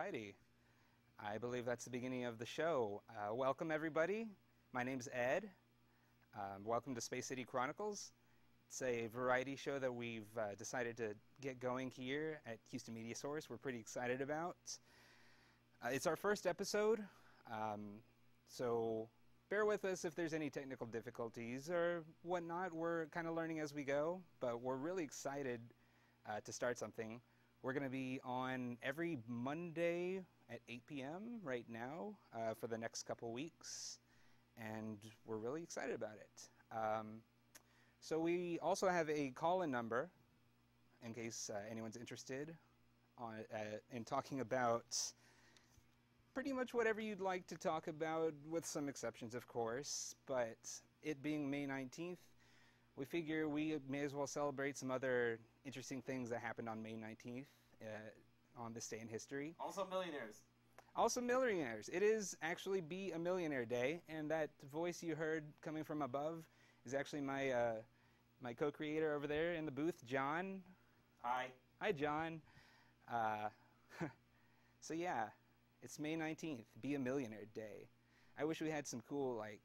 righty. I believe that's the beginning of the show. Welcome, everybody. My name's Ed. Welcome to Space City Chronicles. It's a variety show that we've decided to get going here at Houston MediaSource. We're pretty excited about. It's our first episode, so bear with us if there's any technical difficulties or whatnot. We're kind of learning as we go, but we're really excited to start something. We're going to be on every Monday at 8 p.m. right now for the next couple weeks, and we're really excited about it. So we also have a call-in number in case anyone's interested in talking about pretty much whatever you'd like to talk about, with some exceptions, of course. But it being May 19th, we figure we may as well celebrate some other interesting things that happened on May 19th on this day in history. Also millionaires. Also millionaires. It is actually Be a Millionaire Day, and that voice you heard coming from above is actually my my co-creator over there in the booth, John. Hi. Hi, John. So yeah, it's May 19th, Be a Millionaire Day. I wish we had some cool, like,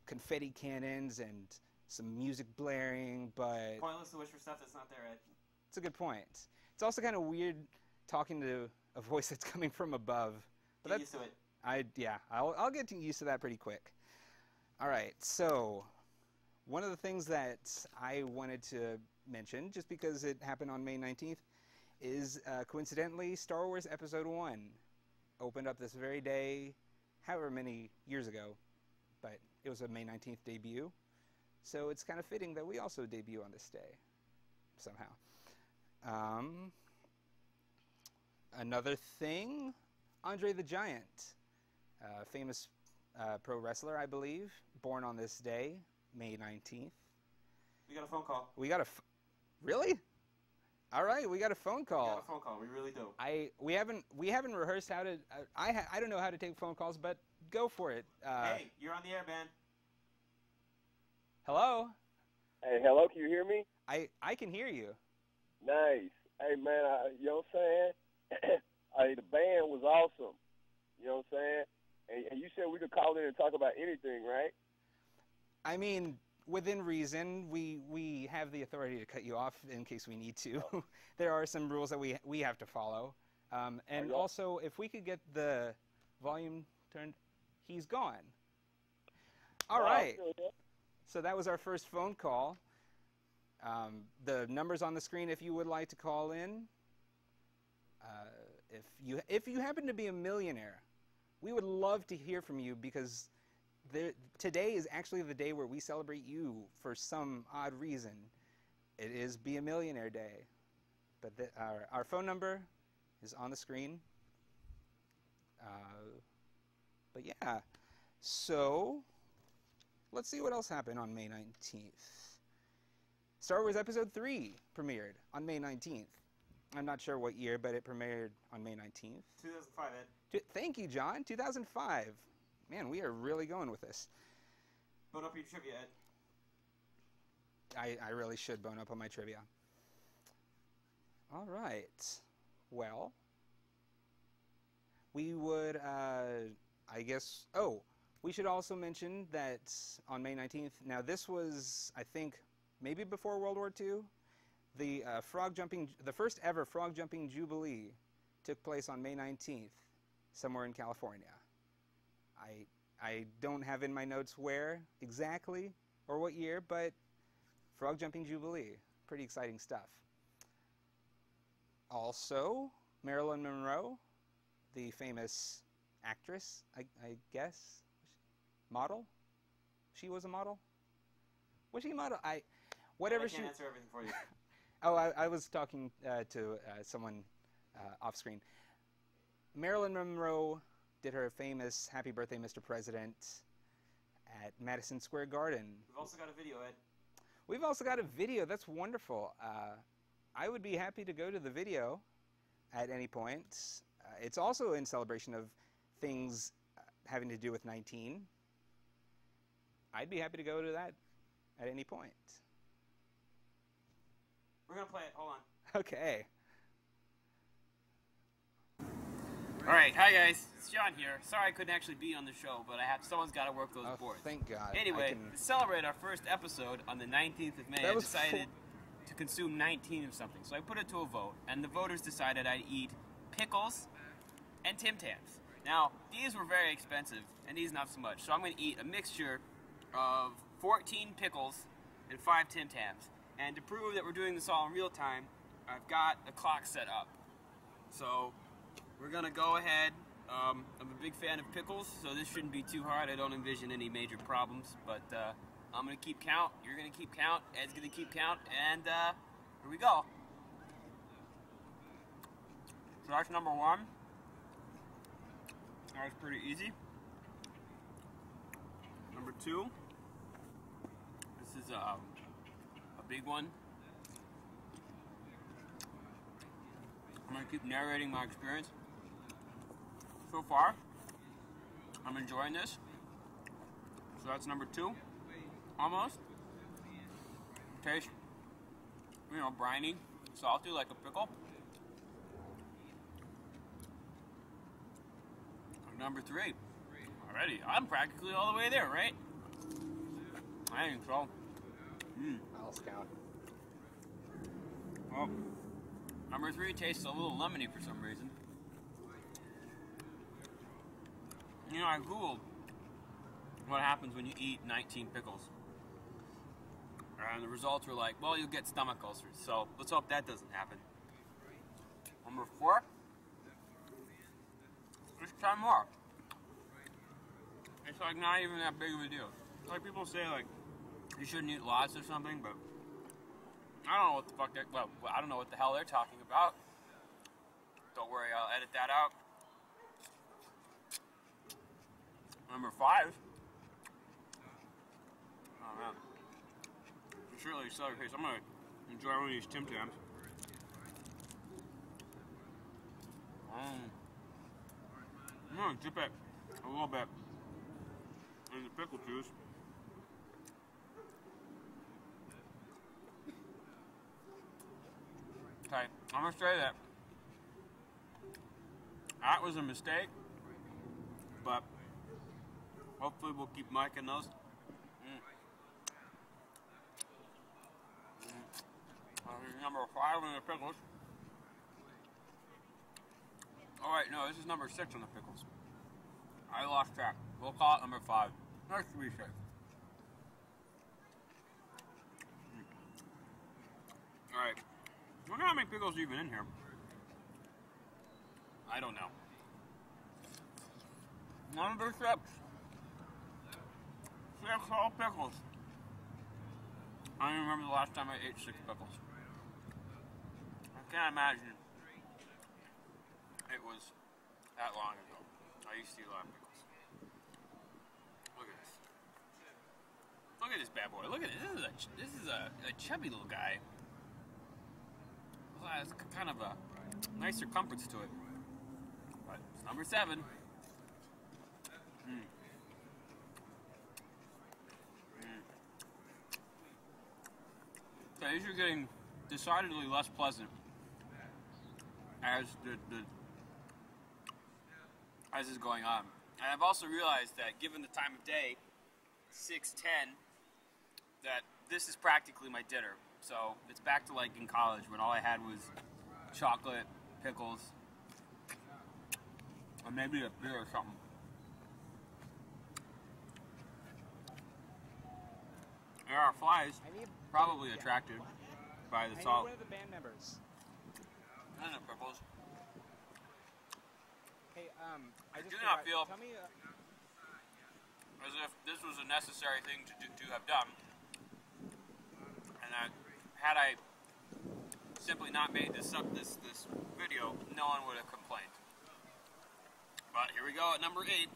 confetti cannons and some music blaring, but... Pointless to wish for stuff that's not there, Ed. It's a good point. It's also kind of weird talking to a voice that's coming from above. But Get used to it. Yeah, I'll get used to that pretty quick. All right, so one of the things that I wanted to mention, just because it happened on May 19th, is coincidentally Star Wars Episode 1 opened up this very day, however many years ago, but it was a May 19th debut. So it's kind of fitting that we also debut on this day, somehow. Another thing, Andre the Giant, famous pro wrestler, I believe, born on this day, May 19th. We got a phone call. We got really? All right, we got a phone call. We got a phone call. We really do. We haven't rehearsed how to. I don't know how to take phone calls, but go for it. Hey, you're on the air, man. Hello. Hey, hello. Can you hear me? I can hear you. Nice. Hey, man. You know what I'm saying? Hey, the band was awesome. You know what I'm saying? And you said we could call in and talk about anything, right? I mean, within reason, we have the authority to cut you off in case we need to. Oh. There are some rules that we have to follow. And also, if we could get the volume turned, he's gone. All right. So that was our first phone call. The number's on the screen if you would like to call in. If you happen to be a millionaire, we would love to hear from you, because today is actually the day where we celebrate you for some odd reason. It is Be a Millionaire Day. But our phone number is on the screen. But yeah, so let's see what else happened on May 19th. Star Wars Episode 3 premiered on May 19th. I'm not sure what year, but it premiered on May 19th. 2005, Ed. Thank you, John. 2005. Man, we are really going with this. Bone up your trivia, I Ed. really should bone up on my trivia. All right. Well, we would, I guess... Oh, we should also mention that on May 19th... Now, this was, I think, maybe before World War II. The first ever frog jumping jubilee took place on May 19th, somewhere in California. I don't have in my notes where exactly or what year, but frog jumping jubilee, pretty exciting stuff. Also, Marilyn Monroe, the famous actress, I guess, model. She was a model. Was she a model? Whatever she. I can't answer everything for you. Oh, I was talking to someone off screen. Marilyn Monroe did her famous Happy Birthday, Mr. President at Madison Square Garden. We've also got a video, Ed. We've also got a video. That's wonderful. I would be happy to go to the video at any point. It's also in celebration of things having to do with 19. I'd be happy to go to that at any point. We're going to play it. Hold on. Okay. Alright, hi guys, it's John here. Sorry I couldn't actually be on the show, but someone's got to work those boards. Thank God. Anyway, to celebrate our first episode on the 19th of May, I decided to consume 19 of something. So I put it to a vote, and the voters decided I'd eat pickles and Tim Tams. Now, these were very expensive, and these not so much. So I'm going to eat a mixture of 14 pickles and 5 Tim Tams. And to prove that we're doing this all in real time, I've got a clock set up. So we're going to go ahead. I'm a big fan of pickles, so this shouldn't be too hard. I don't envision any major problems, but I'm going to keep count. You're going to keep count. Ed's going to keep count. And here we go. So that's number 1. That was pretty easy. Number 2. This is a big one. I'm going to keep narrating my experience. So far, I'm enjoying this. So that's number 2, almost. Tastes, briny, salty like a pickle. Number 3. Already, I'm practically all the way there, right? I think so. I'll count. Well, number 3 tastes a little lemony for some reason. I Googled what happens when you eat 19 pickles. And the results were like, well, you'll get stomach ulcers. So let's hope that doesn't happen. Number 4. Let's try more. It's like not even that big of a deal. Like people say like you shouldn't eat lots or something, but I don't know what the fuck I don't know what the hell they're talking about. Don't worry, I'll edit that out. Number 5. Oh man. It's really sour taste. I'm gonna enjoy one of these Tim Tams. I'm gonna dip it a little bit in the pickle juice. Okay, I'm gonna say that was a mistake, but hopefully we'll keep miking those. Number 5 in the pickles. Oh wait, no, this is number 6 on the pickles. I lost track. We'll call it number 5. Nice to be safe. Alright. I wonder how many pickles are even in here. I don't know. Number 6. 6 whole pickles. I don't even remember the last time I ate 6 pickles. I can't imagine it was that long ago. I used to eat a lot of pickles. Look at this. Look at this bad boy. Look at this. This is a chubby little guy. Well, it's kind of a nice circumference to it. But it's number 7. So these are getting decidedly less pleasant as as is going on. And I've also realized that given the time of day, 6:10, that this is practically my dinner. So it's back to like in college when all I had was chocolate, pickles, or maybe a beer or something. There are flies, probably attracted by the salt. One of the band members. And the pickles. Hey, I do not feel tell me, as if this was a necessary thing to have done, and that had I simply not made this video, no one would have complained. But here we go at number 8.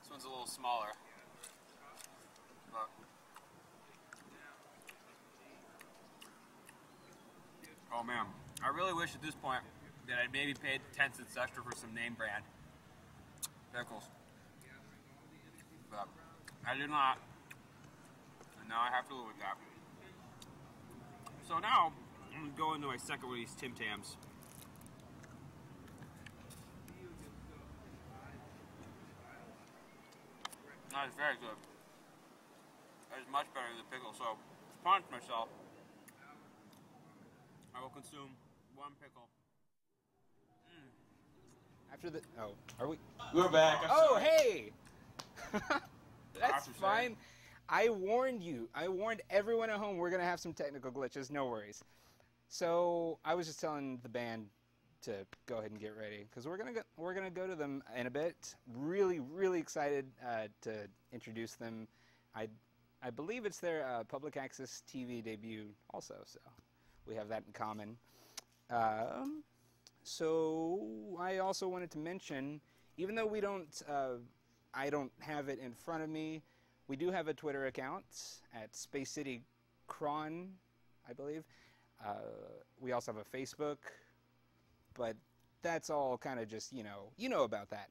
This one's a little smaller. But oh man, I really wish at this point that I'd maybe paid 10 cents extra for some name brand pickles. But I did not, and now I have to live with that. So now, I'm going to go into my second one of these Tim Tams. That is very good. That is much better than the pickle. So, to punish myself, I will consume one pickle. After the are we? We're back. Hey! That's fine. I warned you. I warned everyone at home we're gonna have some technical glitches. No worries. So I was just telling the band to go ahead and get ready because we're gonna go to them in a bit. Really excited to introduce them. I believe it's their public access TV debut also. So we have that in common. So I also wanted to mention, even though I don't have it in front of me, we do have a Twitter account at SPACE CITY CHRONICLES, I believe. We also have a Facebook, but that's all kind of just, you know about that.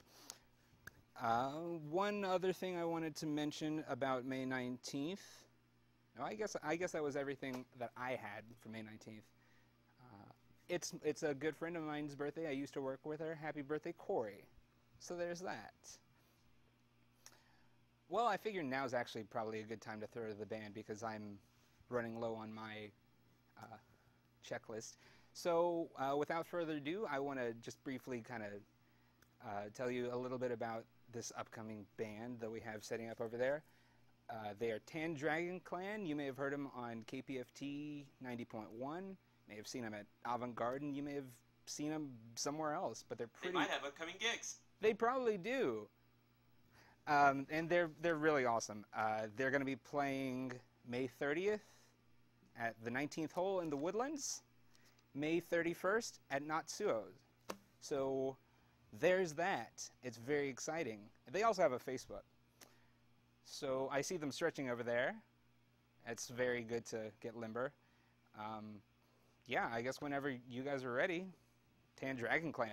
One other thing I wanted to mention about May 19th. No, I guess that was everything that I had for May 19th. It's a good friend of mine's birthday. I used to work with her. Happy birthday, Corey. So there's that. Well, I figure now's actually probably a good time to throw to the band because I'm running low on my checklist. So without further ado, I want to just briefly kind of tell you a little bit about this upcoming band that we have setting up over there. They are Tan Dragon Clan. You may have heard them on KPFT 90.1. May have seen them at Avant Garden. You may have seen them somewhere else, but they're pretty. They might have upcoming gigs. They probably do. And they're really awesome. They're going to be playing May 30th at the 19th hole in the Woodlands, May 31st at Natsuo's. So there's that. It's very exciting. They also have a Facebook. So I see them stretching over there. It's very good to get limber. Yeah, I guess whenever you guys are ready, Tan Dragon Clan.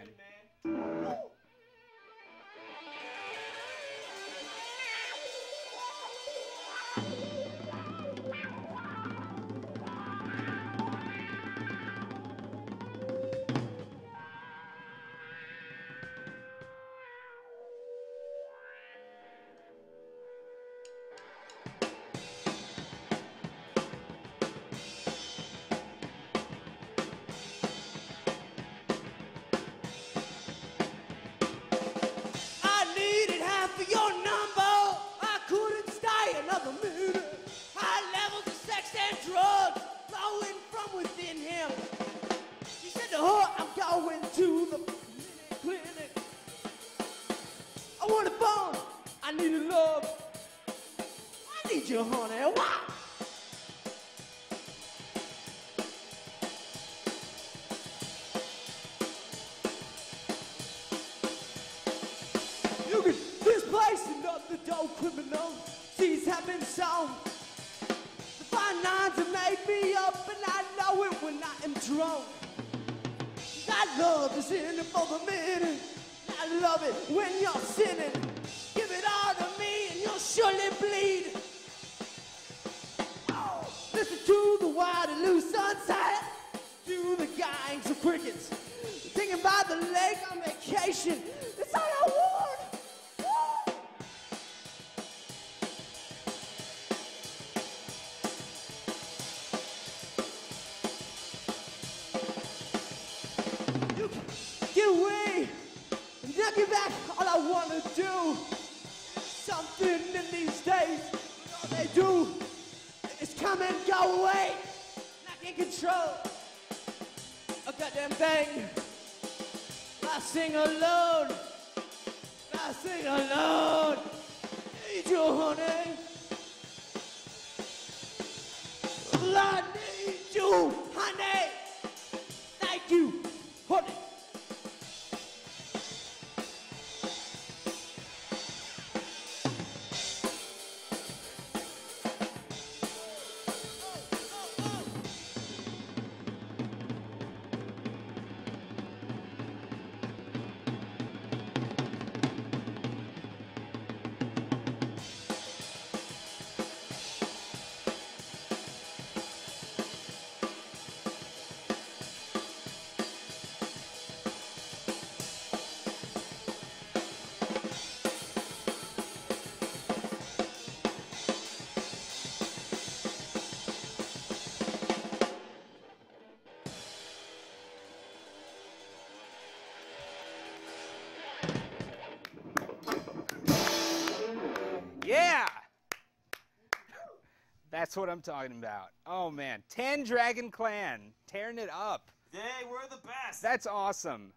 That's what I'm talking about. Oh, man. Tan Dragon Clan. Tearing it up. They were the best. That's awesome.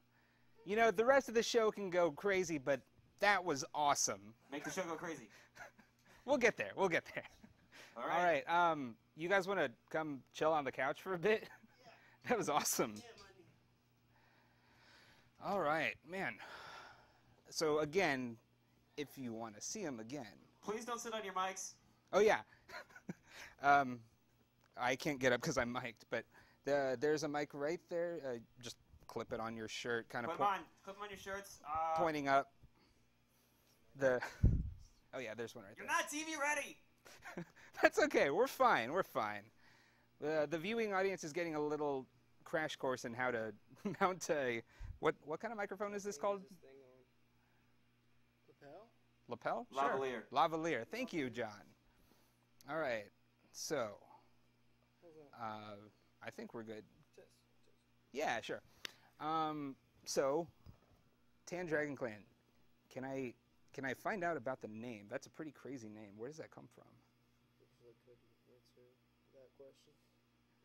You know, the rest of the show can go crazy, but that was awesome. Make the show go crazy. We'll get there. We'll get there. All right. All right. You guys want to come chill on the couch for a bit? Yeah. That was awesome. All right, man. So again, if you want to see him again. Please don't sit on your mics. Oh, yeah. I can't get up because I'm mic'd, but there's a mic right there. Just clip it on your shirt, kind of Clip them on your shirts. pointing up. Oh, yeah, there's one right You're there. not TV ready. That's okay. We're fine. We're fine. The viewing audience is getting a little crash course in how to mount a... What kind of microphone is this called? Lapel? Lavalier. Sure. Lavalier. Thank you, John. All right. So, I think we're good. Yeah, sure. So, Tan Dragon Clan. Can I find out about the name? That's a pretty crazy name. Where does that come from? I couldn't answer that question.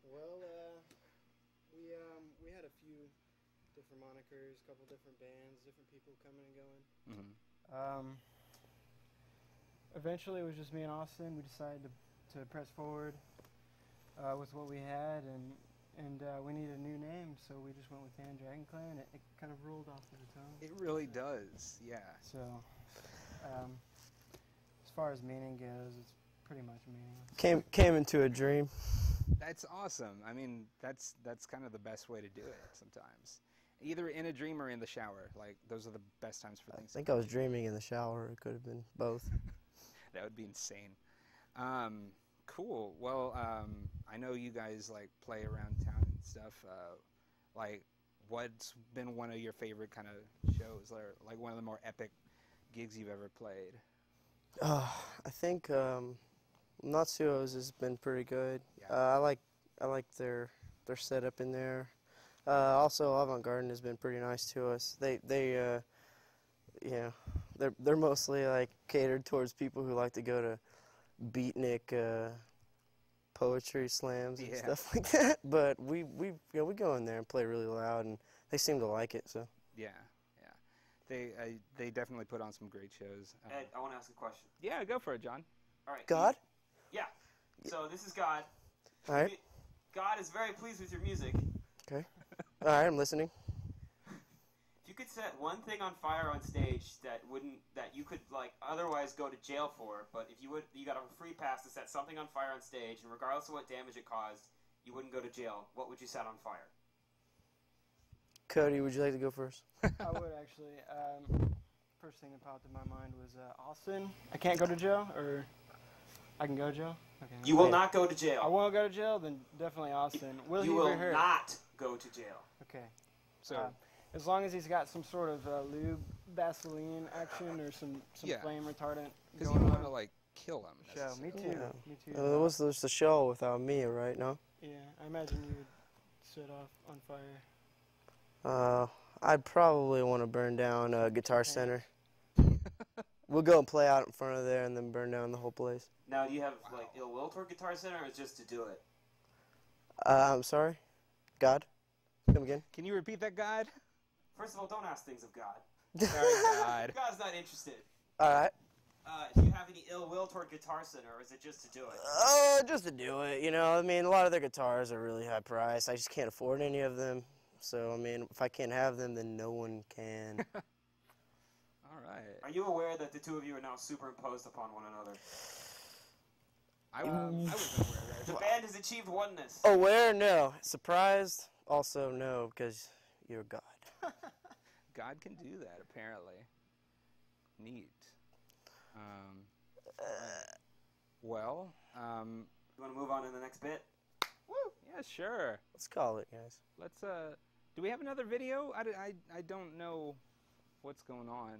Well, we had a few different monikers, a couple different bands, different people coming and going. Mm-hmm. Eventually, it was just me and Austin. We decided to press forward with what we had, and we needed a new name, so we just went with Tan Dragon Clan. It kind of rolled off of the tongue. It really does, yeah. So, as far as meaning goes, it's pretty much meaningless. Came into a dream. That's awesome. I mean, that's kind of the best way to do it sometimes. Either in a dream or in the shower. Like, those are the best times for things. I think I was dreaming in the shower. It could have been both. That would be insane. Cool. Well, I know you guys like play around town and stuff. Like, what's been one of your favorite kind of shows, or like one of the more epic gigs you've ever played? I think Natsuo's has been pretty good. Yeah. I like their setup in there. Also, Avant Garden has been pretty nice to us. They're mostly like catered towards people who like to go to beatnik poetry slams and stuff like that. But we go in there and play really loud, and they seem to like it. So Yeah. They definitely put on some great shows. Ed, I want to ask a question. Yeah, go for it, John. All right. God. Yeah. So this is God. All right. God is very pleased with your music. Okay. All right, I'm listening. If you could set one thing on fire on stage that you could like otherwise go to jail for, but if you got a free pass to set something on fire on stage, and regardless of what damage it caused, you wouldn't go to jail. What would you set on fire? Cody, would you like to go first? I would actually. First thing that popped in my mind was Austin. I can't go to jail, or I can go to jail? Okay. You will not go to jail. I won't go to jail, then definitely Austin. You he will get hurt? not go to jail. Okay. So as long as he's got some sort of lube, Vaseline action, or some flame retardant. because you don't want to like kill him. Show. Me too. Yeah. Me too. It was just a show without me, right? No. Yeah, I imagine you would set off on fire. I'd probably want to burn down Guitar Center. We'll go and play out in front of there and then burn down the whole place. Now, do you have like ill will toward Guitar Center, or just to do it? I'm sorry? God? Come again? Can you repeat that, God? First of all, don't ask things of God. Sorry, God. God's not interested. All right. Do you have any ill will toward Guitar Center, or is it just to do it? Just to do it, you know. I mean, a lot of their guitars are really high priced. I just can't afford any of them. So, I mean, if I can't have them, then no one can. All right. Are you aware that the two of you are now superimposed upon one another? I wasn't aware of The that. band has achieved oneness. Aware? No. Surprised? Also, no, because you're God. God can do that, apparently. Neat. Well, You want to move on to the next bit? woo, yeah, sure. Let's call it, guys. Let's, do we have another video? I don't know what's going on.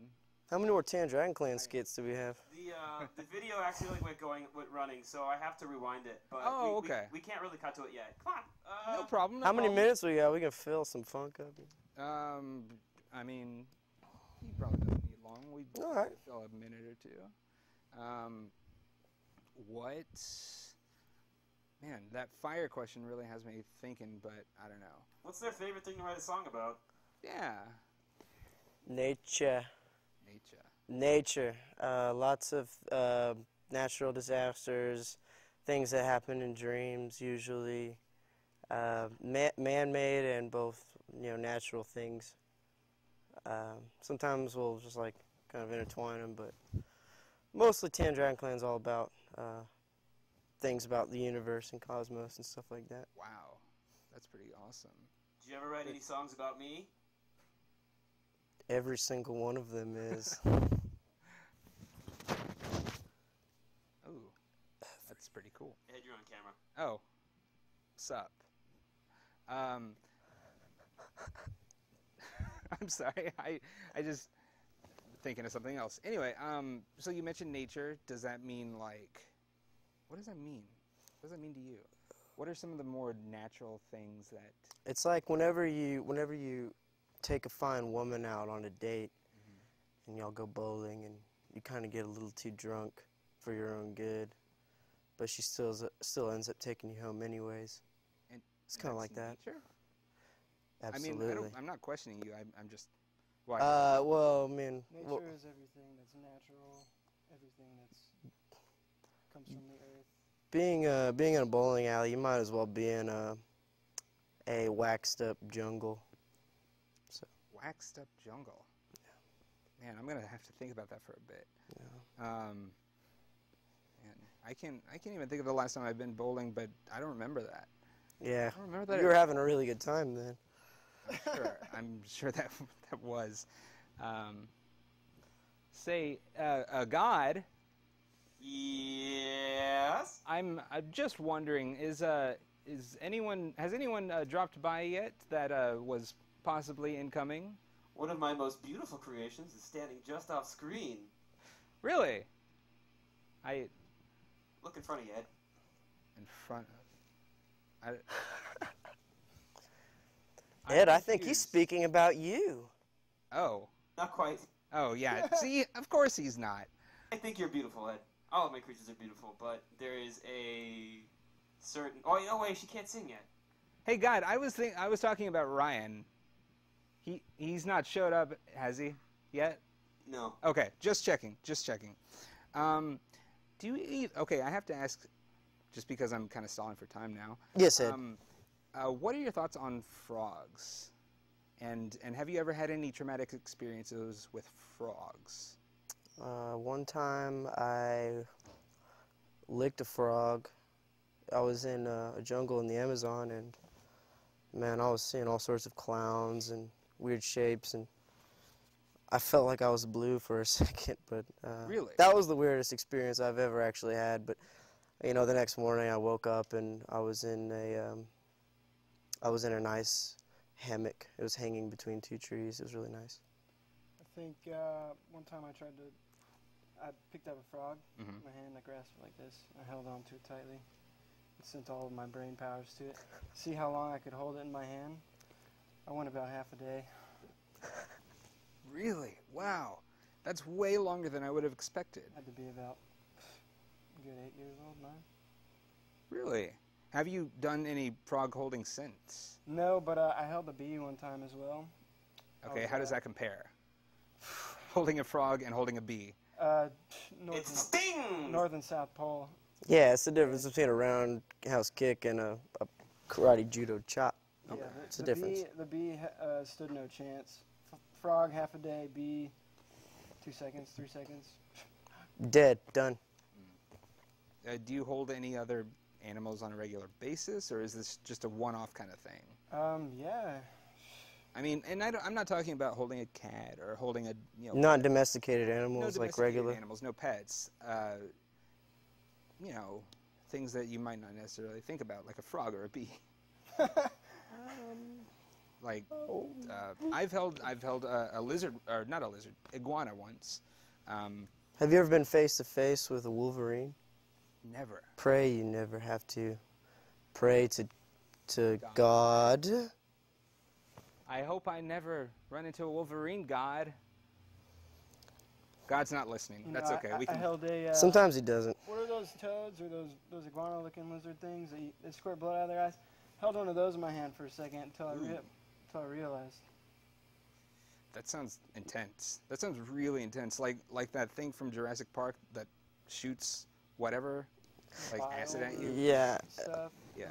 How many more Tan Dragon Clan skits do we have? The video actually went running, so I have to rewind it. But Oh, okay. we can't really cut to it yet. Come on. No problem. How many minutes we got? We can fill some funk up. I mean, you probably don't need long. We All right. fill a minute or two. Man, that fire question really has me thinking, but I don't know. What's their favorite thing to write a song about? Yeah. Nature. Nature. Lots of natural disasters, things that happen in dreams usually. Man-made and both, natural things. Sometimes we'll just like kind of intertwine them, but mostly Tan Dragon Clan's all about things about the universe and cosmos and stuff like that. Wow, that's pretty awesome. Did you ever write any songs about me? Every single one of them is. Oh, that's pretty cool. Ed, you're on camera. Oh, sup? I'm sorry. I just thinking of something else. Anyway, so you mentioned nature. Does that mean like? What does that mean? What does that mean to you? What are some of the more natural things that? It's like whenever you take a fine woman out on a date, and y'all go bowling, and you kind of get a little too drunk for your own good, but she still ends up taking you home anyways. And it's kind of like that. Nature? Absolutely. I mean, I'm not questioning you. I'm just. Why? Well, I mean, Nature is everything that's natural, everything that's comes from the earth. being in a bowling alley, you might as well be in a waxed up jungle. So. Waxed up jungle. Yeah. Man, I'm gonna have to think about that for a bit. Yeah. Man, I can't even think of the last time I've been bowling, but I don't remember that. Yeah. I don't remember that. You were having a really good time then. I'm sure that was. Say, God. Yes. I'm just wondering, has anyone dropped by yet that was possibly incoming? One of my most beautiful creations is standing just off screen. Really? Look in front of you, Ed. In front of. Ed, I think he's speaking about you. Oh. Not quite. Oh, yeah. See, of course he's not. I think you're beautiful, Ed. All of my creatures are beautiful, but there is a certain... Oh, no, wait, she can't sing yet. Hey, God, I was talking about Ryan. He's not showed up, has he? Yet? No. Okay, just checking. Do you eat... Okay, I have to ask, just because I'm kind of stalling for time now. Yes, Ed. What are your thoughts on frogs? And have you ever had any traumatic experiences with frogs? One time I licked a frog. I was in a jungle in the Amazon, and man, I was seeing all sorts of clowns and weird shapes, and I felt like I was blue for a second. But Really? That was the weirdest experience I've ever actually had. But the next morning I woke up and I was in a nice hammock. It was hanging between two trees. It was really nice. I think one time I picked up a frog in my hand, I grasped it like this, I held on to it tightly, and sent all of my brain powers to it. See how long I could hold it in my hand? I went about half a day. Really? Wow. That's way longer than I would have expected. Had to be about a good 8 years old, 9. Really? Have you done any frog holding since? No, but I held a bee one time as well. Okay, how does that compare? Holding a frog and holding a bee. It's a sting! North and South Pole. Yeah, it's the difference between a roundhouse kick and a karate judo chop. Yeah, it's a difference. The bee stood no chance. Frog, half a day. Bee, 2 seconds, 3 seconds. Dead. Done. Do you hold any other animals on a regular basis, or is this just a one-off kind of thing? Yeah. I mean, and I'm not talking about holding a cat or holding a, Not domesticated animals, no like domesticated regular. animals, no pets. Things that you might not necessarily think about, like a frog or a bee. Like, I've held a lizard, or not a lizard, iguana once. Have you ever been face to face with a wolverine? Never. Pray you never have to. Pray to God. I hope I never run into a wolverine, God. God's not listening. You That's know, okay. I held a. Sometimes he doesn't. What are those toads or those iguana-looking lizard things that they squirt blood out of their eyes? Held one of those in my hand for a second until I realized. That sounds intense. That sounds really intense. Like that thing from Jurassic Park that shoots whatever, like Fire acid at you. Yeah. Stuff. Yeah.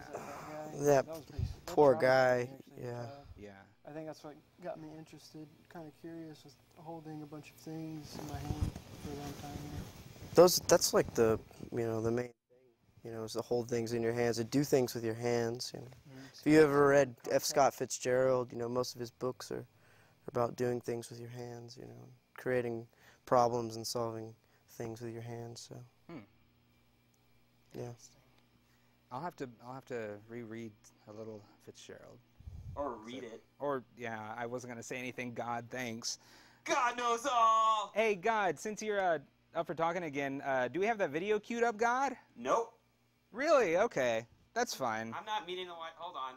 That was pretty, poor traumatizing, guy. actually. Yeah. Yeah. I think that's what got me interested, kind of curious, was holding a bunch of things in my hand for a long time here. That's like the main thing, is to hold things in your hands, to do things with your hands. If you ever read F. Scott Fitzgerald, most of his books are about doing things with your hands, creating problems and solving things with your hands. So, yeah. I'll have to reread a little Fitzgerald. Or read it. Or yeah, I wasn't gonna say anything. God, thanks. God knows all! Hey, God, since you're up for talking again, do we have that video queued up, God? Nope. Really? Okay, that's fine. I'm not meeting the white. Hold on.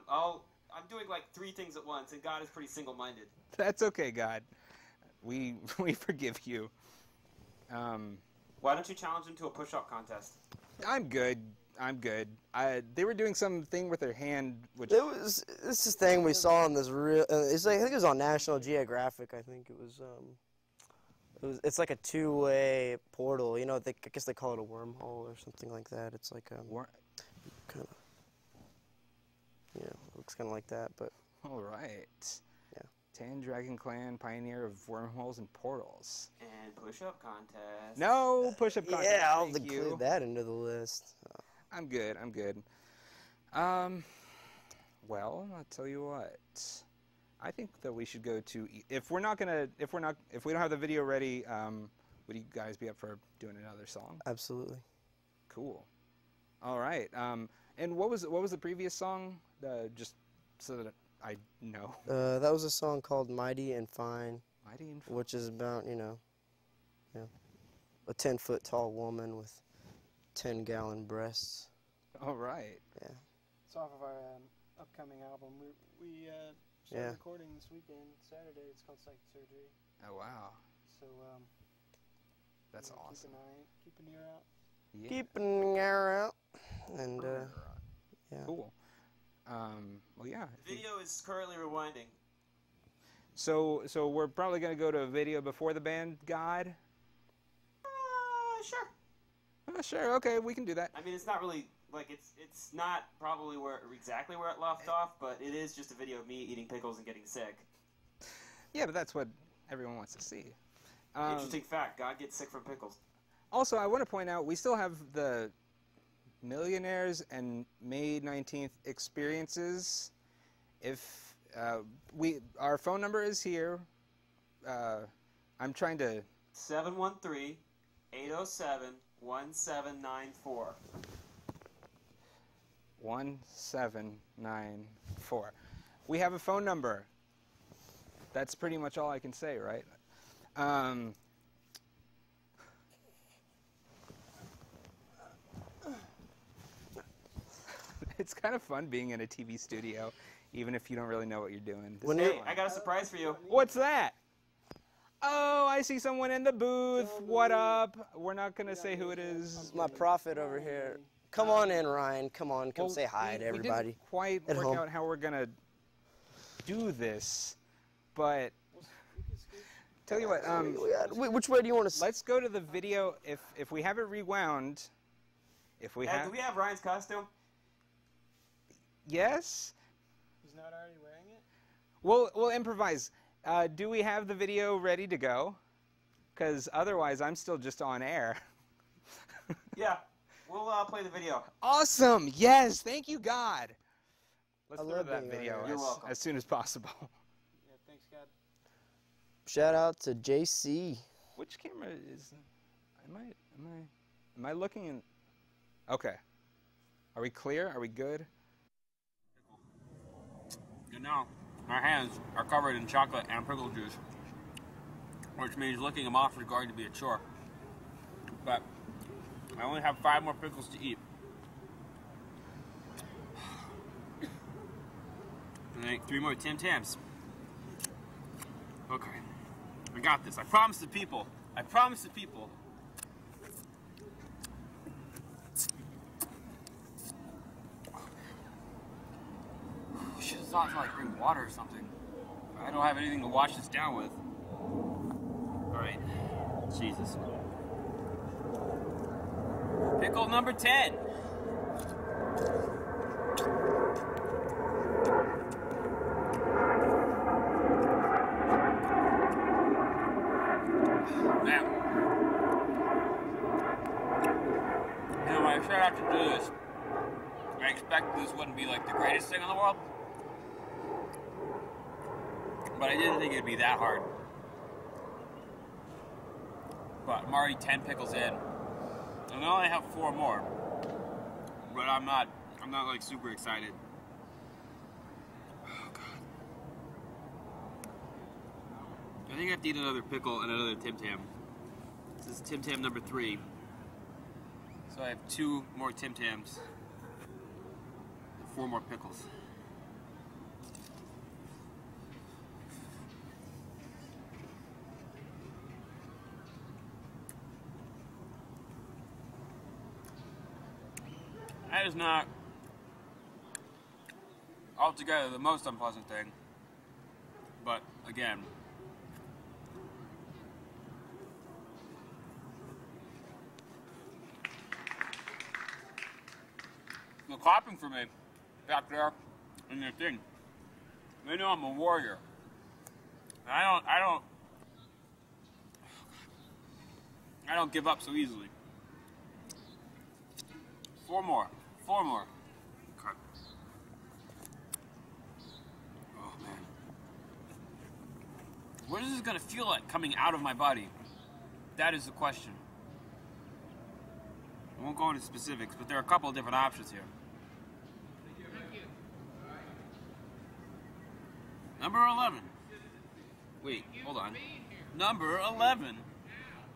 I'm doing like 3 things at once, and God is pretty single-minded. That's okay, God. We forgive you. Why don't you challenge him to a push-up contest? I'm good. They were doing something with their hand, which This is thing we saw on this real. I think it was on National Geographic. I think it was. It's like a 2-way portal. I guess they call it a wormhole or something like that. It's like kind of. It looks kind of like that, but. All right. Yeah. Tan Dragon Clan, pioneer of wormholes and portals. And push-up contest. No push-up contest. Yeah, I'll Thank include you. that into the list. I'm good. Well, I'll tell you what. I think that we should go to. If we don't have the video ready, would you guys be up for doing another song? Absolutely. Cool. All right. And what was the previous song? Just so that I know. That was a song called "Mighty and Fine," Mighty and Fine. which is about a 10-foot tall woman with 10-gallon breasts. All right. Yeah. It's off of our upcoming album. We started recording this weekend, Saturday. It's called Psychic Surgery. Oh wow. So That's awesome. Keep an ear out. Yeah. Keep an ear out. And yeah. Cool. Well, yeah. The video is currently rewinding. So we're probably gonna go to a video before the band God. Sure. Sure. Okay, we can do that. I mean, it's not really like it's not probably exactly where it left off, but it is just a video of me eating pickles and getting sick. Yeah, but that's what everyone wants to see. Interesting fact: God gets sick from pickles. Also, I want to point out we still have the Millionaires and May 19th experiences. If our phone number is here. I'm trying to 713-807-1794. 1794. We have a phone number. That's pretty much all I can say, right? It's kind of fun being in a TV studio, even if you don't really know what you're doing. Hey, I got a surprise for you. What's that? Oh, I see someone in the booth. What up? We're not going to say who it is. My prophet over here. Come on in, Ryan. Come on, come say hi to everybody. We didn't quite work out how we're going to do this, but tell you what. Which way do you want to? Let's go to the video. If we have it rewound, Do we have Ryan's costume? Yes. He's not already wearing it? We'll improvise. Do we have the video ready to go? Because otherwise, I'm still just on air. Yeah, we'll play the video. Awesome! Yes, thank you, God. Let's I throw love that being video on You're welcome. as soon as possible. Yeah, thanks, God. Shout out to JC. Which camera is? Am I looking in? Okay. Are we clear? Are we good? You know, my hands are covered in chocolate and pickle juice, which means licking them off is going to be a chore. But I only have 5 more pickles to eat. And I ate 3 more Tim Tams. Okay, I got this. I promised the people I promised the people. Should have thought to like bring water or something. I don't have anything to wash this down with. Alright. Jesus. Pickle number 10. Man. You know, when I set out to do this, I expected this wouldn't be like the greatest thing in the world. But I didn't think it'd be that hard. But I'm already 10 pickles in. And I only have 4 more. But I'm not like super excited. Oh god. I think I have to eat another pickle and another Tim Tam. This is Tim Tam number 3. So I have 2 more Tim Tams. 4 more pickles. That is not altogether the most unpleasant thing, but again, they're clapping for me back there in their thing. They know I'm a warrior. I don't give up so easily. 4 more. 4 more. Okay. Oh, man. What is this going to feel like coming out of my body? That is the question. I won't go into specifics, but there are a couple of different options here. Number 11. Wait, hold on. Number 11.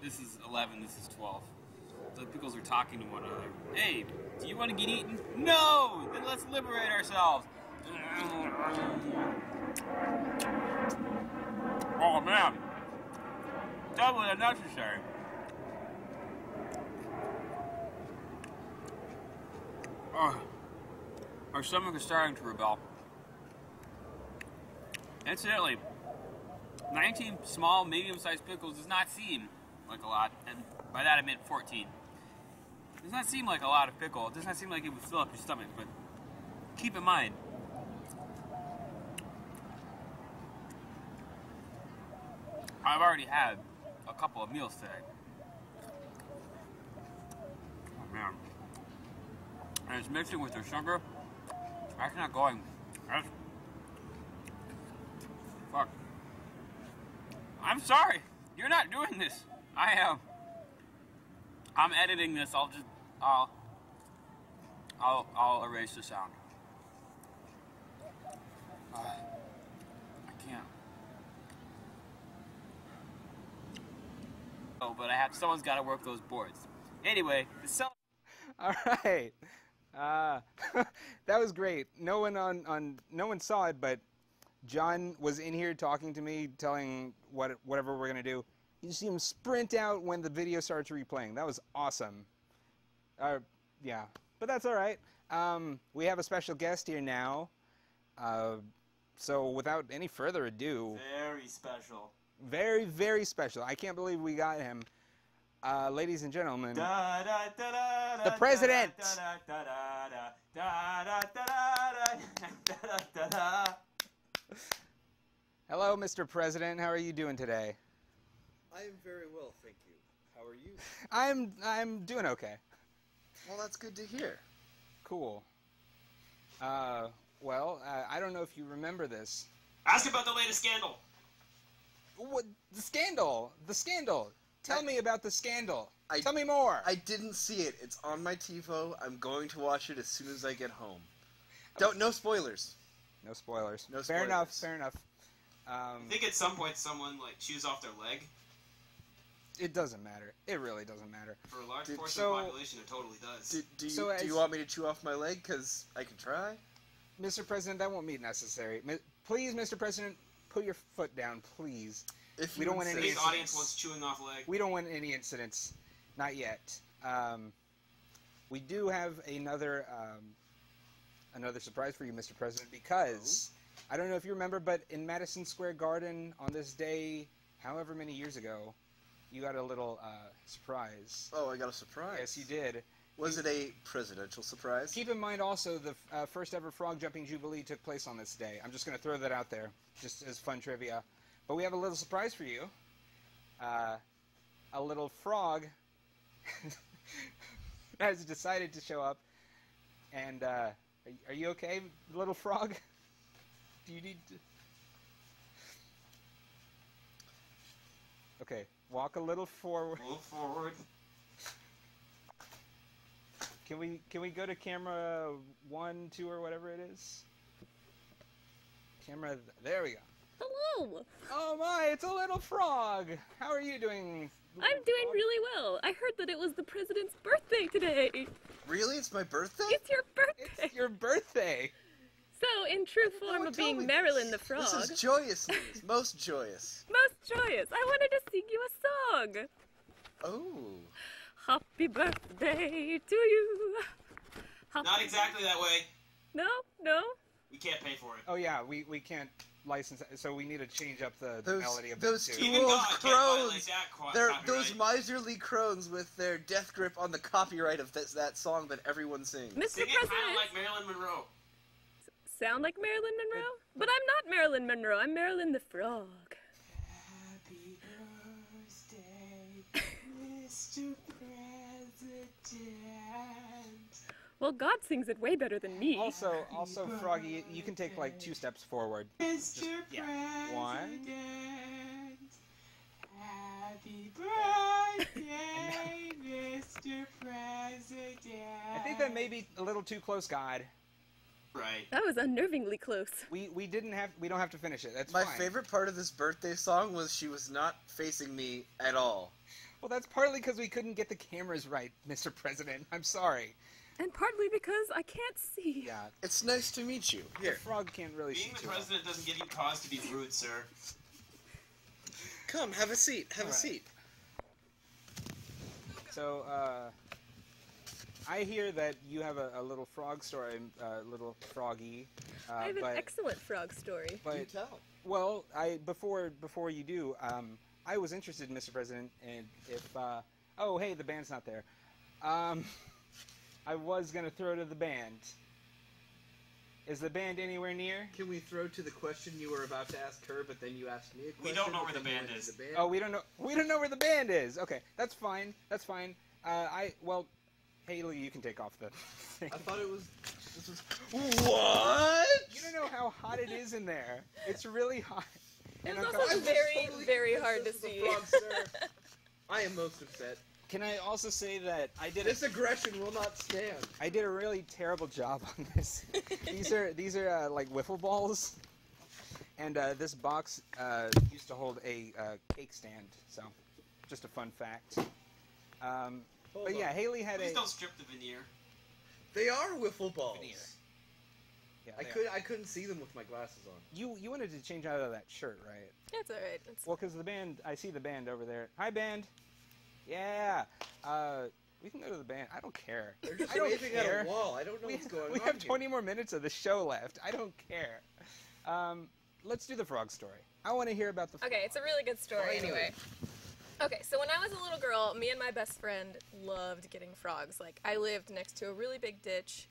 This is 11, this is 12. The pickles are talking to one another. Hey, do you want to get eaten? No! Then let's liberate ourselves. Oh man. Totally unnecessary. Oh, our stomach is starting to rebel. Incidentally, 19 small, medium-sized pickles does not seem like a lot, and by that I meant 14. It does not seem like a lot of pickle. It does not seem like it would fill up your stomach, but keep in mind, I've already had a couple of meals today. Oh man. And it's mixing with the sugar. That's not going. That's... Fuck. I'm sorry. You're not doing this. I am. I'm editing this. I'll erase the sound. I can't. Oh, but someone's got to work those boards. Anyway, All right. That was great. No one saw it, but John was in here talking to me, telling whatever we're gonna do. You see him sprint out when the video starts replaying. That was awesome. Yeah, but that's all right. We have a special guest here now. So without any further ado, Very special. very, very special. I can't believe we got him. Ladies and gentlemen, the president. Hello, Mr. President. How are you doing today? I am very well, thank you. How are you? I'm doing okay. Well, that's good to hear. Cool. Well, I don't know if you remember this. Ask about the latest scandal. What? The scandal? The scandal. Tell me about the scandal. Tell me more. I didn't see it. It's on my TiVo. I'm going to watch it as soon as I get home. No spoilers. No spoilers. No Fair spoilers. enough. Fair enough. I think at some point someone chews off their leg. It doesn't matter. It really doesn't matter. For a large portion of the population, it totally does. Do you want me to chew off my leg? Because I can try. Mr. President, that won't be necessary. Please, Mr. President, put your foot down, please. If we don't want any Big incidents. audience wants chewing off leg. We don't want any incidents. Not yet. We do have another surprise for you, Mr. President, because I don't know if you remember, but in Madison Square Garden on this day, however many years ago, you got a little surprise. Oh, I got a surprise. Yes, you did. Was it a presidential surprise? Keep in mind also the first ever frog jumping jubilee took place on this day. I'm just going to throw that out there, just as fun trivia. But we have a little surprise for you. A little frog has decided to show up. And are you okay, little frog? Do you need to... Okay, walk a little forward. A little forward. Can we go to camera 1, 2, or whatever it is? Camera, there we go. Hello! Oh my, it's a little frog! How are you doing? I'm doing really well. I heard that it was the president's birthday today. Really? It's my birthday? It's your birthday. It's your birthday! So, in true form of being Marilyn the Frog. This is joyous news. Most joyous. Most joyous. I wanted to sing you a song. Oh. Happy birthday to you. Not exactly that way. No? We can't pay for it. Oh yeah, we can't license it, so we need to change up the melody of those it two too. Even old God can't violate crones. that Those copyright. miserly crones with their death grip on the copyright of that song that everyone sings. Mr. Sing it President. kind of like Marilyn Monroe. Sound like Marilyn Monroe? But I'm not Marilyn Monroe. I'm Marilyn the Frog. Happy birthday, Mr. President. Well, God sings it way better than me. Also, Froggy, you can take like 2 steps forward. Mr. yeah. President. 1. Happy birthday, Mr. President. I think that may be a little too close, God. Right. That was unnervingly close. We don't have to finish it. That's My fine. favorite part of this birthday song was she was not facing me at all. Well, that's partly because we couldn't get the cameras right, Mr. President. I'm sorry. And partly because I can't see. Yeah. It's nice to meet you. The Here, frog can't really see Being the too well. president doesn't give you cause to be rude, sir. come, have a seat. Have a All right. seat. So, I hear that you have a little frog story, little froggy. I have an but, excellent frog story. but You tell. well, before you do, I was interested, Mr. President, in if oh hey, the band's not there. I was gonna throw to the band. Is the band anywhere near? Can we throw to the question you were about to ask her, but then you asked me a question? We don't know but where the then you band went is. to the band? Oh, we don't know where the band is. Okay, that's fine. Well, Haley, you can take off the thing. I thought it was. This was. What? You don't know how hot it is in there. It's really hot. It And was I'm also talking- very, totally very convinced hard to this was a see. frog, sir. I am most upset. Can I also say that I did This aggression will not stand. I did a really terrible job on this. These are like wiffle balls, and this box used to hold a cake stand. So, just a fun fact. But yeah, Haley had Please a. don't strip the veneer. They are wiffle balls. Veneer. Yeah, I they are. couldn't see them with my glasses on. You wanted to change out of that shirt, right? It's alright. Well, because the band, I see the band over there. Hi, band. Yeah. We can go to the band. I don't care. They're just I don't waving care. at a wall. I don't know We, what's going we on have here. 20 more minutes of the show left. I don't care. Let's do the frog story. I want to hear about the frog. Okay, it's a really good story Finally. anyway. Okay, so when I was a little girl, me and my best friend loved getting frogs. Like, I lived next to a really big ditch.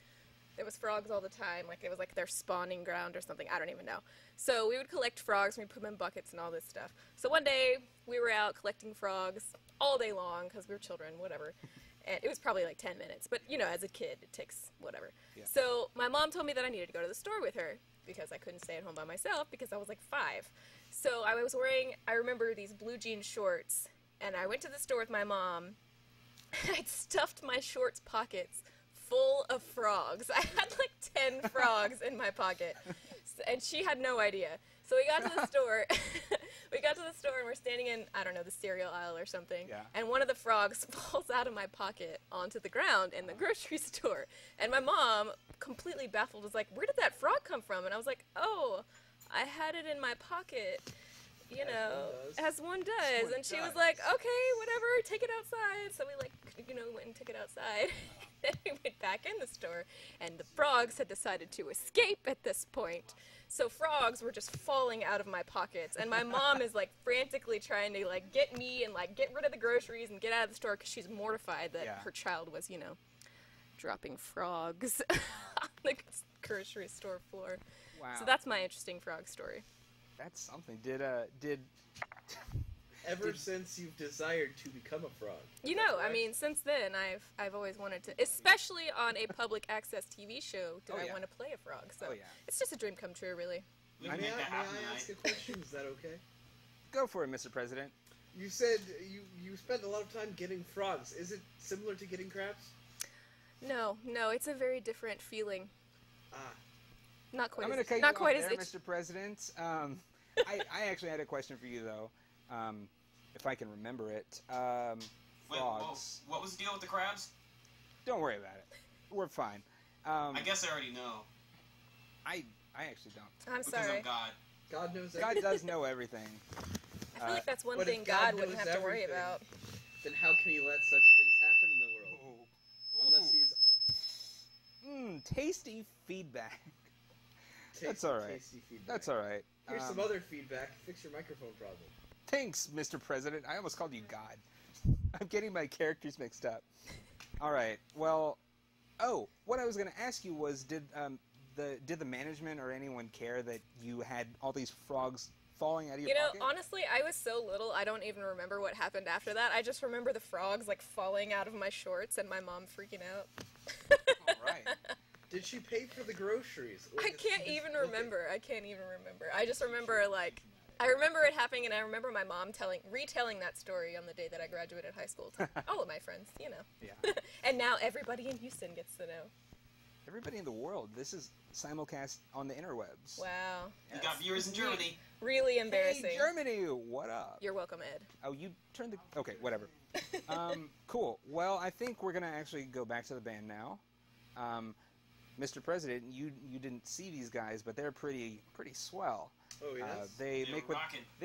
There was frogs all the time. Like, it was like their spawning ground or something. I don't even know. So we would collect frogs and we'd put them in buckets and all this stuff. So one day, we were out collecting frogs all day long because we were children, whatever. And it was probably like 10 minutes. But, you know, as a kid, it takes whatever. Yeah. So my mom told me that I needed to go to the store with her because I couldn't stay at home by myself because I was like 5. So I was wearing, I remember, these blue jean shorts. And I went to the store with my mom. I'd stuffed my shorts pockets full of frogs. I had like 10 frogs in my pocket. And she had no idea. So we got to the store. And we're standing in, I don't know, the cereal aisle or something. Yeah. And one of the frogs falls out of my pocket onto the ground in the grocery store. And my mom, completely baffled, was like, "Where did that frog come from?" And I was like, "Oh, I had it in my pocket. you know, as one does. As one And she was does. like, okay, whatever, take it outside. So we, like, you know, went and took it outside. Then we went back in the store, and the frogs had decided to escape at this point. So frogs were just falling out of my pockets, and my mom is, like, frantically trying to, like, get me and, like, get rid of the groceries and get out of the store because she's mortified that her child was, you know, dropping frogs on the grocery store floor. Wow. So that's my interesting frog story. That's something. Ever since you've desired to become a frog. You know, I mean, since then, I've always wanted to, especially on a public access TV show, did I want to play a frog. So it's just a dream come true, really. May I ask a question? Is that okay? Go for it, Mr. President. You said you spent a lot of time getting frogs. Is it similar to getting crabs? No, it's a very different feeling. Not quite. I'm going to cut you off there, Mr. President. I actually had a question for you, though, if I can remember it. Frogs. Wait, what was the deal with the crabs? Don't worry about it. We're fine. I guess I already know. I actually don't. I'm sorry. Because I'm God. God knows everything. God does know everything. I feel like that's one But thing if God God wouldn't knows have to worry everything, about. Then how can he let such things happen in the world? Unless he's... Tasty feedback. That's all right. Tasty feedback. That's all right. Here's some other feedback. Fix your microphone problem. Thanks, Mr. President. I almost called you God. I'm getting my characters mixed up. All right. Well, what I was going to ask you was, did the management or anyone care that you had all these frogs falling out of your pocket? You know, honestly, I was so little, I don't even remember what happened after that. I just remember the frogs, like, falling out of my shorts and my mom freaking out. All right. Did she pay for the groceries? I can't even remember. I just remember, like, I remember it happening, and I remember my mom retelling that story on the day that I graduated high school to all of my friends, you know. Yeah. And now everybody in Houston gets to know. Everybody in the world. This is simulcast on the interwebs. Wow. We got viewers in Germany. Really embarrassing. Hey, Germany, what up? You're welcome, Ed. Oh, you turned the... Okay, whatever. Cool. Well, I think we're going to actually go back to the band now. Mr. President, you didn't see these guys, but they're pretty swell. Oh, yes? They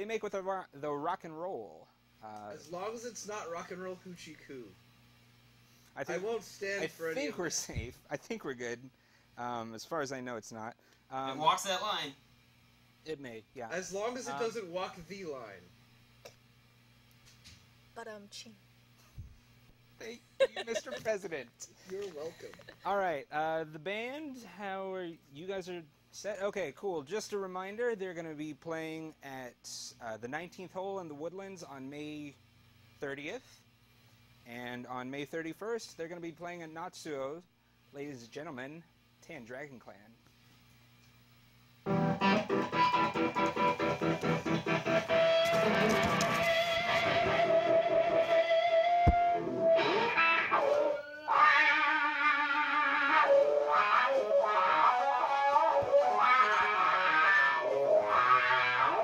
make with the rock and roll. As long as it's not rock and roll hoochie coo. I won't stand for any I think of we're it. safe. I think we're good. As far as I know, it's not. It walks that line. It may, yeah. As long as it doesn't walk the line. But Thank you, Mr. President. You're welcome. All right, the band, how are you guys are set? Okay, cool. Just a reminder, they're going to be playing at the 19th hole in the Woodlands on May 30th. And on May 31st, they're going to be playing at Natsuo. Ladies and gentlemen, Tan Dragon Clan.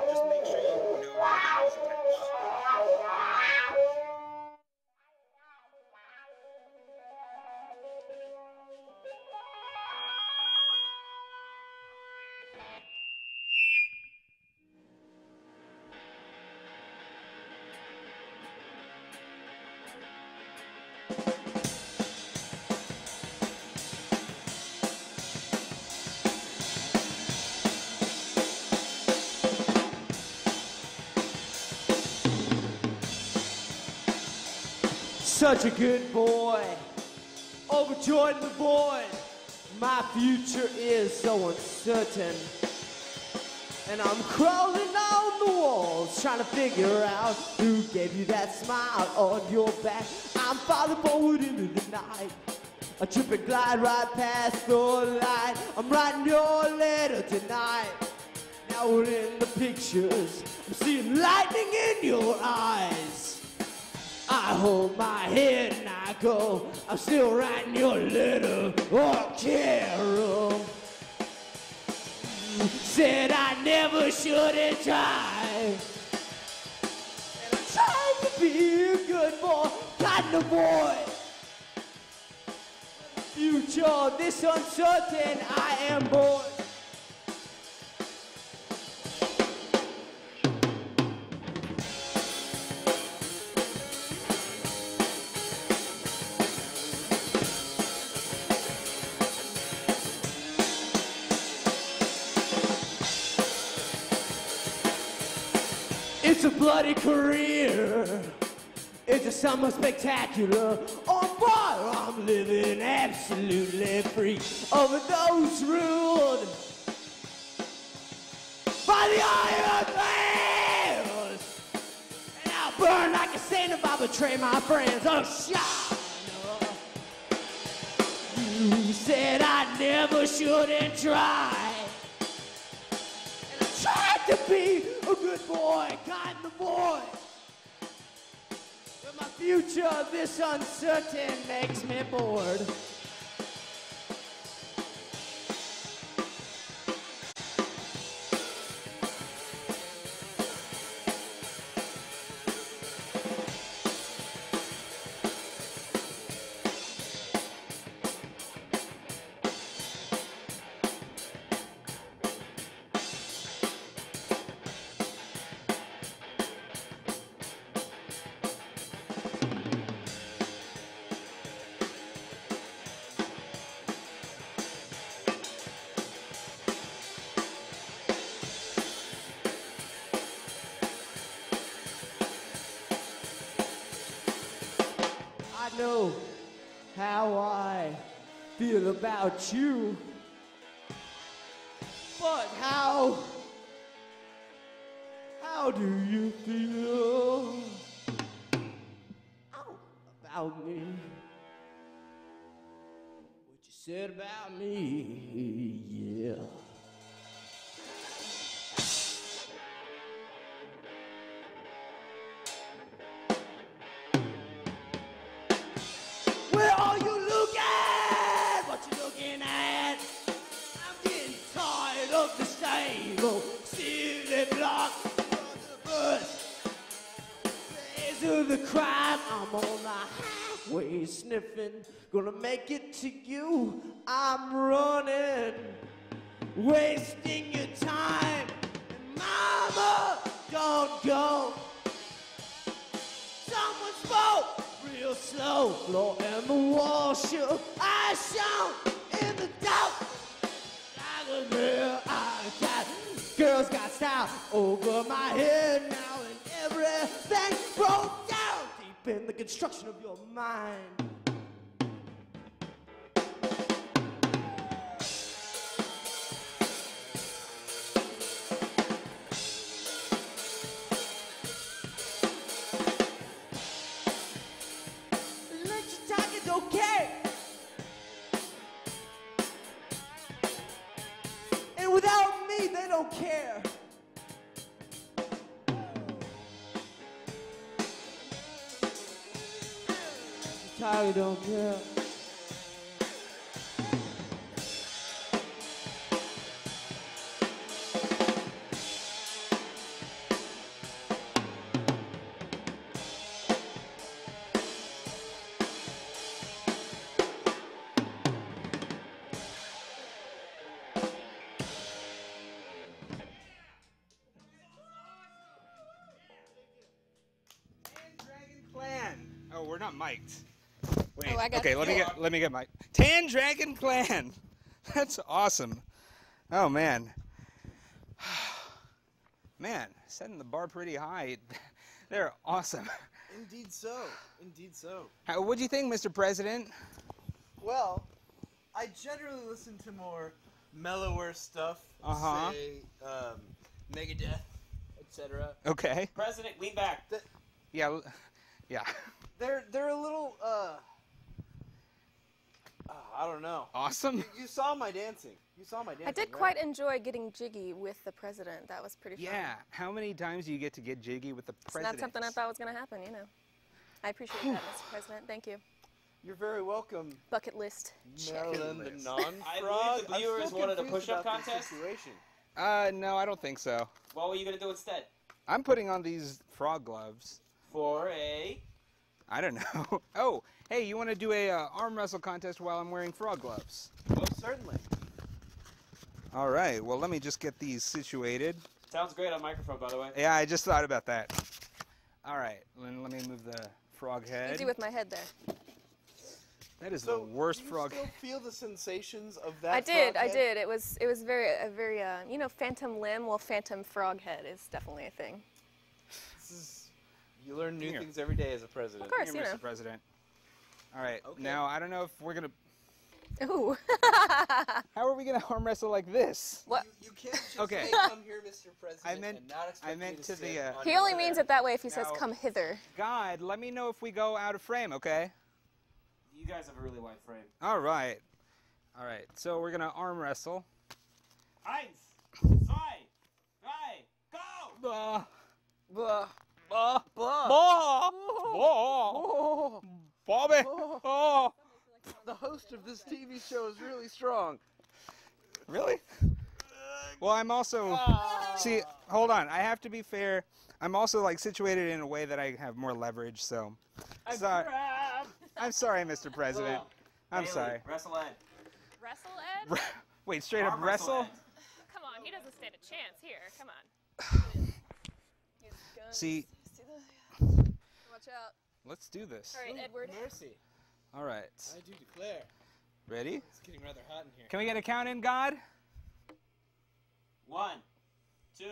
Just make sure you know where the band is attached. Such a good boy, overjoyed in the void. My future is so uncertain. And I'm crawling on the walls, trying to figure out who gave you that smile on your back. I'm falling forward into the night. I trip and glide right past the light. I'm writing your letter tonight. Now we're in the pictures. I'm seeing lightning in your eyes. I hold my head and I go, I'm still writing your letter, oh Carol. Said I never should have tried. And I'm trying to be a good boy, kind of boy. Future this uncertain, I am born. It's a bloody career. It's a summer spectacular. On fire, I'm living absolutely free. Overdose ruled by the iron nails. And I'll burn like a saint if I betray my friends. Oh, Shana, you said I never shouldn't try. And I tried to be a good boy, kind of boy. But my future, this uncertain, makes me bored. I know how I feel about you, but how do you feel about me? What you said about me, yeah. Where are you looking? What you looking at? I'm getting tired of the same old silly block. Days of the crime, I'm on the highway sniffing. Gonna make it to you, I'm running. Wasting your time. And mama, don't go. Someone spoke real slow, floor and the wall shook. I shone in the dark. Like a girl I got. Girls got style over my head now, and everything broke down deep in the construction of your mind. Okay. And without me, they don't care. Tiger don't care. Oh, we're not mic'd. Wait. Oh, I got okay, it. let me get my Tan Dragon Clan. That's awesome. Oh man. Man, setting the bar pretty high. They're awesome. Indeed so. Indeed so. What do you think, Mr. President? Well, I generally listen to more mellower stuff. Uh-huh. Say, Megadeth, etc. Okay. President, lean back. Yeah. Yeah. They're a little, I don't know. Awesome. You saw my dancing. You saw my dancing. I did quite enjoy getting jiggy with the president. That was pretty fun. Yeah. How many times do you get to get jiggy with the president? It's not something I thought was going to happen, you know. I appreciate that, Mr. President. Thank you. You're very welcome. Bucket list. Marilyn the non-frog. I believe the viewers wanted a push-up contest. No, I don't think so. What were you going to do instead? I'm putting on these frog gloves. For a... I don't know. Oh, hey, you want to do a arm wrestle contest while I'm wearing frog gloves? Most certainly. All right. Well, let me just get these situated. Sounds great on microphone, by the way. Yeah, I just thought about that. All right. Let me move the frog head. Easy with my head there. That is the worst frog. Do you still feel the sensations of that? I did. frog I head? did. It was very you know, phantom limb. Well, phantom frog head is definitely a thing. You learn new Here. things every day as a president. Of course, Here, you know. Mr. President. All right. Okay. Now, I don't know if we're going to... Ooh. How are we going to arm wrestle like this? What? You can't just Okay. say, come here, Mr. President, I meant- and not expect I meant me to to the, sit on He your only chair. means it that way if he says Now- come hither. God, let me know if we go out of frame, okay? You guys have a really wide frame. All right. All right. So we're going to arm wrestle. Eins, zwei, drei, go! Blah. Blah. Blah. Blah. Oh. Bobby. Oh. The host of this TV show is really strong. Really? Well, I'm also... See, hold on. I have to be fair. I'm also, like, situated in a way that I have more leverage, so... Sorry. I'm sorry, Mr. President. I'm Bailey, sorry. Wrestle Ed. Wrestle Ed? Wait, straight up Arm wrestle? Ed. Come on, he doesn't stand a chance here. Come on. See, Watch out. let's do this. All right, Edward. Mercy. All right. I do declare. Ready? It's getting rather hot in here. Can we get a count in, God? 1, 2,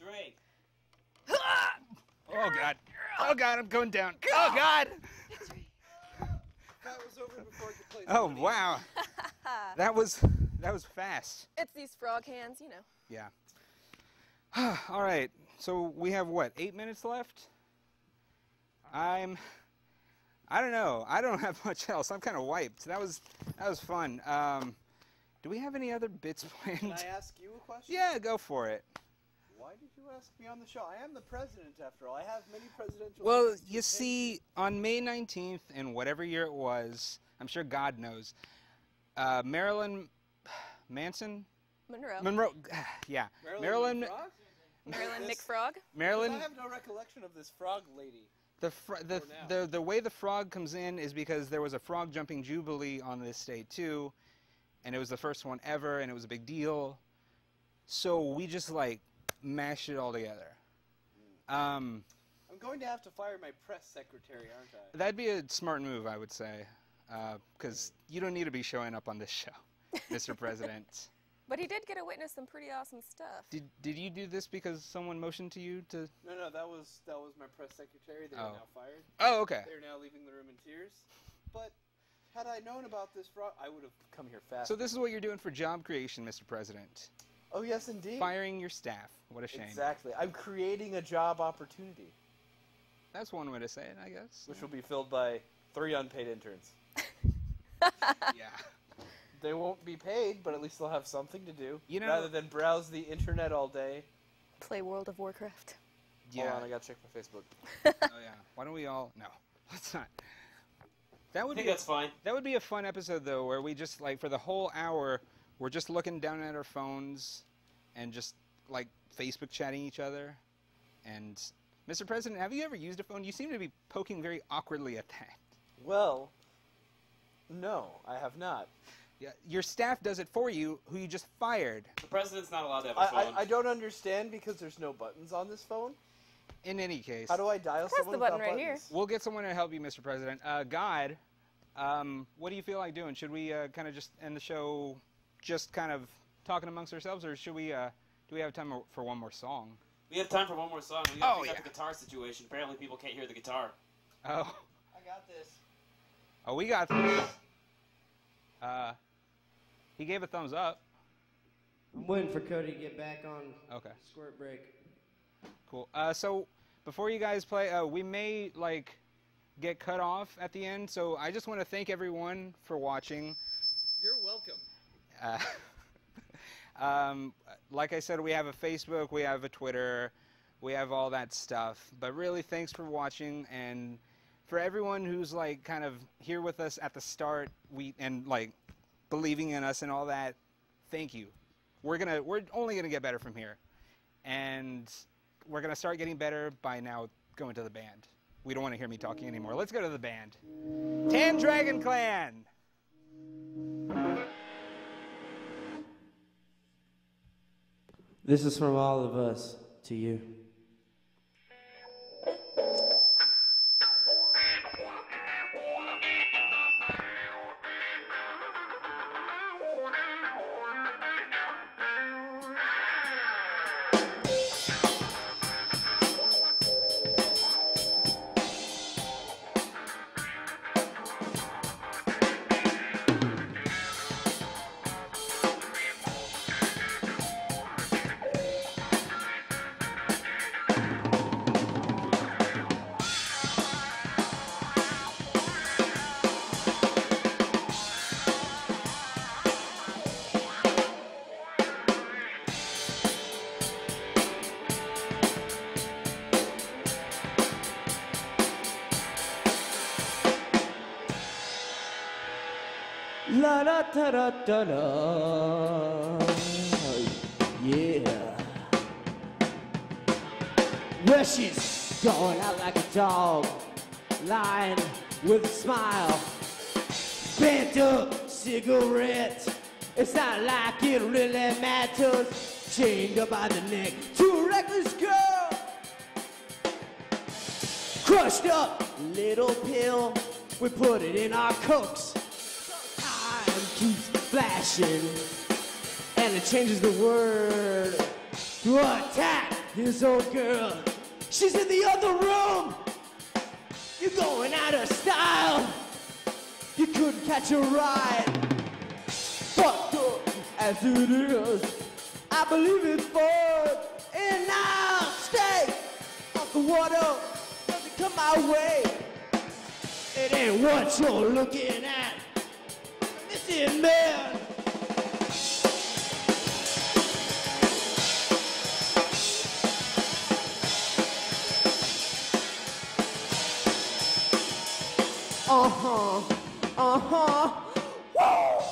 3. Oh, God. Oh, God, I'm going down. Oh, God. That was over before I could play. Oh, wow. That was fast. It's these frog hands, you know. Yeah. All right. So we have, what, 8 minutes left? I don't know. I don't have much else. I'm kind of wiped. That was fun. Do we have any other bits planned? Can I ask you a question? Yeah, go for it. Why did you ask me on the show? I am the president, after all. I have many presidential... Well, duties to you attend see, on May 19th, in whatever year it was, I'm sure God knows, Marilyn Manson? Monroe. Yeah. to. Marilyn. Frog? Marilyn This- McFrog. Marilyn. I have no recollection of this frog lady. The way the frog comes in is because there was a frog jumping jubilee on this day too, and it was the first one ever, and it was a big deal. So we just like mashed it all together. I'm going to have to fire my press secretary, aren't I? That'd be a smart move, I would say, because you don't need to be showing up on this show, Mr. President. But he did get to witness some pretty awesome stuff. Did you do this because someone motioned to you to? No, that was my press secretary. They are now fired. Oh, okay. They're now leaving the room in tears. But had I known about this frog, I would have come here fast. So this is what you're doing for job creation, Mr. President. Oh, yes, indeed. Firing your staff. What a shame. Exactly. I'm creating a job opportunity, That's one way to say it, I guess. which will be filled by 3 unpaid interns. Yeah. They won't be paid, but at least they'll have something to do. You know- rather than browse the internet all day. Play World of Warcraft. Yeah. Hold on, I gotta check my Facebook. Oh yeah. Why don't we all? No, let's not. That I would think be that's fine. that would be a fun episode though, where we just like for the whole hour, we're just looking down at our phones, and just like Facebook chatting each other. And Mr. President, have you ever used a phone? You seem to be poking very awkwardly at that. Well, no, I have not. Yeah, your staff does it for you, who you just fired. The president's not allowed to have a phone. I don't understand because there's no buttons on this phone. In any case, How do I dial Press someone the button without right here. buttons? we'll get someone to help you, Mr. President. God, what do you feel like doing? Should we kind of just end the show, just kind of talking amongst ourselves, or should we? Do we have time for one more song? We have time for one more song. We gotta Oh, pick yeah. up the guitar situation. Apparently people can't hear the guitar. Oh, I got this. oh, we got this. He gave a thumbs up. I'm waiting for Cody to get back on Okay, squirt break. cool. So before you guys play, we may like get cut off at the end. So I just want to thank everyone for watching. You're welcome. Like I said, we have a Facebook, we have a Twitter, we have all that stuff. But really, thanks for watching, and for everyone who's like kind of here with us at the start, and like believing in us and all that. Thank you. We're only gonna get better from here, and we're gonna start getting better by now going to the band. We don't want to hear me talking anymore. Let's go to the band. Tan Dragon Clan. This is from all of us to you. La da da da da da. Yeah. Well, she's going out like a dog, lying with a smile. Bent up cigarette. It's not like it really matters. Chained up by the neck to a reckless girl. Crushed up little pill. We put it in our cokes. Time keeps flashing, and it changes the word to attack this old girl. She's in the other room. You're going out of style. You couldn't catch a ride. Fucked up as it is, I believe it's fun. And I'll stay off the water. Doesn't come my way. It ain't what you're looking at. Listen, man. Uh-huh. Uh-huh. Woo!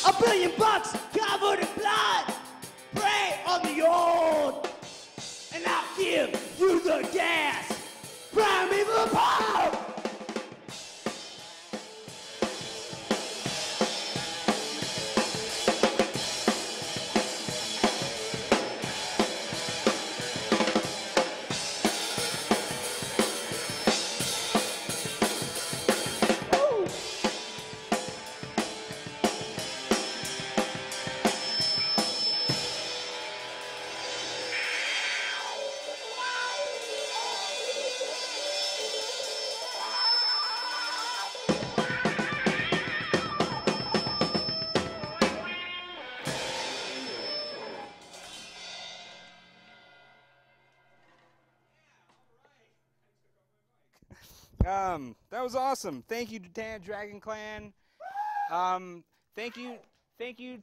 $1 billion covered in blood. Pray on the old, and I'll give you the gas. Prime me the power. That was awesome. Thank you to Dragon Clan. Thank you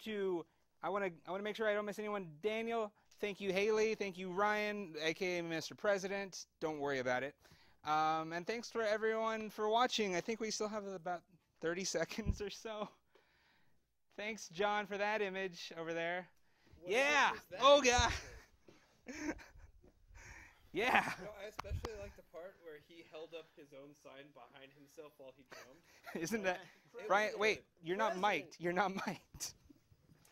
to, I want to make sure I don't miss anyone. Daniel. Thank you, Haley. Thank you, Ryan, aka Mr. President. Don't worry about it. And thanks for everyone for watching. I think we still have about 30 seconds or so. Thanks, John, for that image over there. Yeah. Oh God. Yeah. You know, I especially like the part where he held up his own sign behind himself while he drummed. Isn't that Brian? Wait, you're not mic'd. You're not mic'd.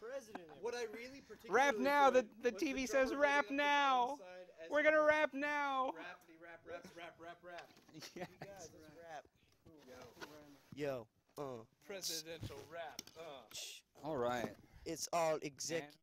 President. What I really particularly Rap now. The was TV the says drummer rap holding up his now. own sign as We're he gonna was rap now. Rappity rap raps rap rap rap. Yes. You guys, let's rap. Yo. Presidential rap. All right. It's all executive.